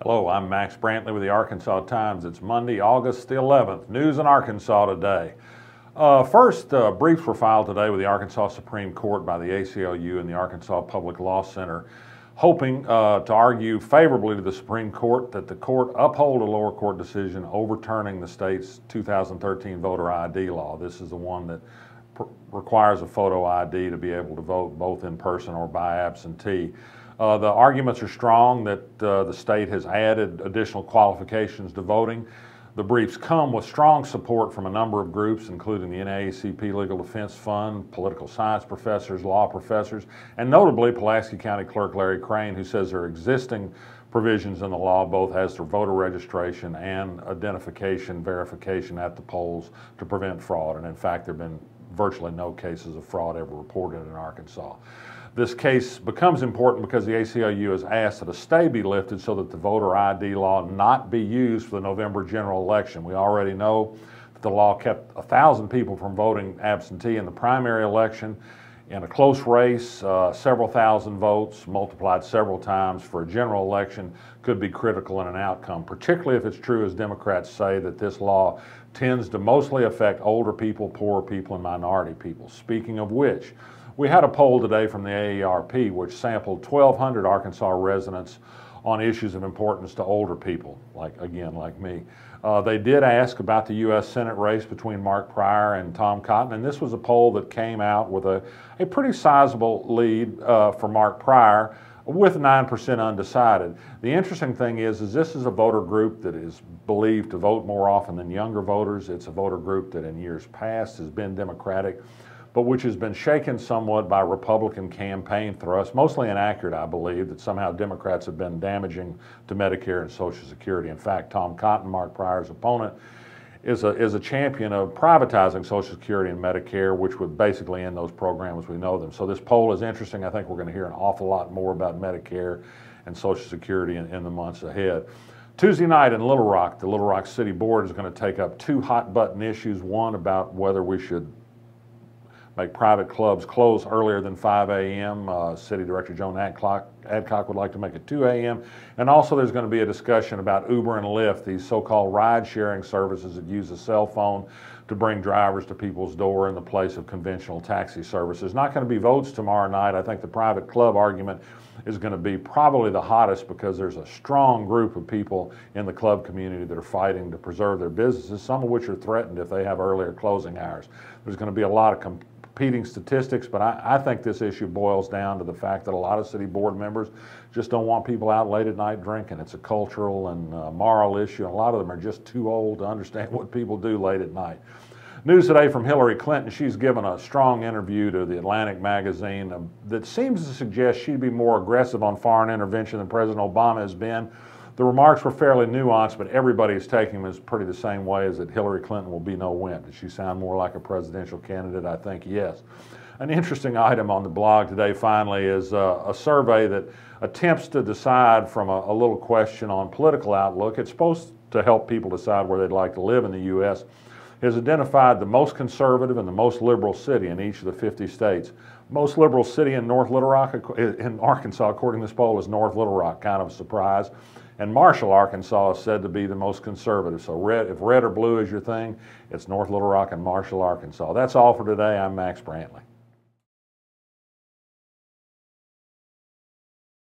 Hello, I'm Max Brantley with the Arkansas Times. It's Monday, August the 11th. News in Arkansas today. First, briefs were filed today with the Arkansas Supreme Court by the ACLU and the Arkansas Public Law Center, hoping to argue favorably to the Supreme Court that the court uphold a lower court decision overturning the state's 2013 voter ID law. This is the one that requires a photo ID to be able to vote both in person or by absentee. The arguments are strong that the state has added additional qualifications to voting. The briefs come with strong support from a number of groups, including the NAACP Legal Defense Fund, political science professors, law professors, and notably Pulaski County Clerk Larry Crane, who says there are existing provisions in the law both as to voter registration and identification verification at the polls to prevent fraud. And in fact, there have been virtually no cases of fraud ever reported in Arkansas. This case becomes important because the ACLU has asked that a stay be lifted so that the voter ID law not be used for the November general election. We already know that the law kept 1,000 people from voting absentee in the primary election. In a close race, several thousand votes multiplied several times for a general election could be critical in an outcome, particularly if it's true, as Democrats say, that this law tends to mostly affect older people, poorer people, and minority people. Speaking of which, we had a poll today from the AARP which sampled 1,200 Arkansas residents on issues of importance to older people, like me. They did ask about the U.S. Senate race between Mark Pryor and Tom Cotton, and this was a poll that came out with a pretty sizable lead for Mark Pryor, with 9% undecided. The interesting thing is this is a voter group that is believed to vote more often than younger voters. It's a voter group that in years past has been Democratic, but which has been shaken somewhat by Republican campaign thrusts, mostly inaccurate, I believe, that somehow Democrats have been damaging to Medicare and Social Security. In fact, Tom Cotton, Mark Pryor's opponent, is a champion of privatizing Social Security and Medicare, which would basically end those programs as we know them. So this poll is interesting. I think we're going to hear an awful lot more about Medicare and Social Security in the months ahead. Tuesday night in Little Rock, the Little Rock City Board is going to take up two hot-button issues, one about whether we should make private clubs close earlier than 5 a.m. City Director Joan Adcock would like to make it 2 a.m. And also there's going to be a discussion about Uber and Lyft, these so-called ride-sharing services that use a cell phone to bring drivers to people's door in the place of conventional taxi services. Not going to be votes tomorrow night. I think the private club argument is going to be probably the hottest because there's a strong group of people in the club community that are fighting to preserve their businesses, some of which are threatened if they have earlier closing hours. There's going to be a lot of competing statistics, but I think this issue boils down to the fact that a lot of city board members just don't want people out late at night drinking. It's a cultural and moral issue, and a lot of them are just too old to understand what people do late at night. News today from Hillary Clinton. She's given a strong interview to the Atlantic magazine that seems to suggest she'd be more aggressive on foreign intervention than President Obama has been. The remarks were fairly nuanced, but everybody is taking them as pretty the same way as that Hillary Clinton will be no wimp. Does she sound more like a presidential candidate? I think yes. An interesting item on the blog today, finally, is a survey that attempts to decide from a little question on political outlook. It's supposed to help people decide where they'd like to live in the U.S. Has identified the most conservative and the most liberal city in each of the 50 states. Most liberal city in North Little Rock, in Arkansas, according to this poll, is North Little Rock. Kind of a surprise. And Marshall, Arkansas, is said to be the most conservative. So if red or blue is your thing, it's North Little Rock and Marshall, Arkansas. That's all for today. I'm Max Brantley.